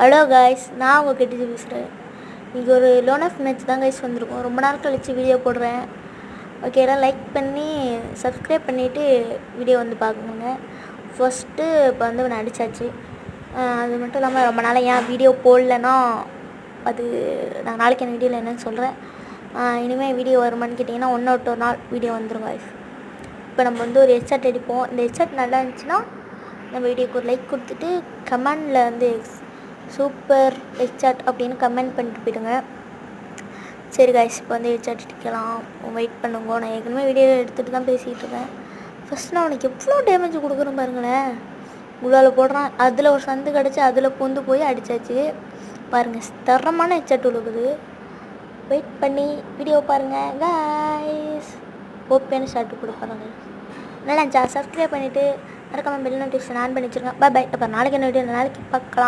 Hello guys, நான் உங்கள் கிட்ட பேசுகிறேன். இன்றைக்கி ஒரு லோன் ஆஃப் மேட்ச் தான் கைஸ் வந்திருக்கோம். ரொம்ப நாள் கழிச்சு வீடியோ போடுறேன். ஓகே, எல்லாம் லைக் பண்ணி சப்ஸ்கிரைப் பண்ணிவிட்டு வீடியோ வந்து பார்க்கணுங்க. ஃபஸ்ட்டு இப்போ வந்து ஒன்று அடித்தாச்சு. அது மட்டும் இல்லாமல் ரொம்ப நாள் ஏன் வீடியோ போடலன்னா அது நான் நாளைக்கு அந்த வீடியோவில் என்னென்னு சொல்கிறேன். இனிமேல் வீடியோ வருமானு கேட்டிங்கன்னா ஒரு நாள் வீடியோ வந்துடும் காய்ஸ். இப்போ நம்ம வந்து ஒரு ஹெட்செட் அடிப்போம். இந்த ஹெட்செட் நல்லா இருந்துச்சுன்னா நம்ம வீடியோக்கு ஒரு லைக் கொடுத்துட்டு கமெண்டில் வந்து சூப்பர் ஹெட்செட் அப்படின்னு கமெண்ட் பண்ணிட்டு போயிடுங்க. சரி காய்ஸ், இப்போ வந்து ஹெட்செட் அடிக்கலாம். வெயிட் பண்ணுங்க. நான் ஏற்கனவே வீடியோ எடுத்துகிட்டு தான் பேசிகிட்டு இருக்கேன். ஃபஸ்ட் நான் உனக்கு எவ்வளோ டேமேஜ் கொடுக்குறேன் பாருங்களேன். உள்ளால் போடுறான், அதில் ஒரு சந்து கிடச்சி அதில் பூந்து போய் அடித்தாச்சு பாருங்கள். தரமான ஹெட்செட் உழுகுது. வெயிட் பண்ணி வீடியோ பாருங்கள் காய்ஸ். ஓப்பேன்னு ஷார்ட்டு கொடுப்பாருங்க. நல்லா சப்ஸ்கிரைப் பண்ணிவிட்டு மறக்காமல் பெல் நோட்டிஃபிகேஷன் ஆன் பண்ணி வச்சுருங்க. பை. இப்போ நாளைக்கு என்ன வீடியோ நாளைக்கு பார்க்கலாம்.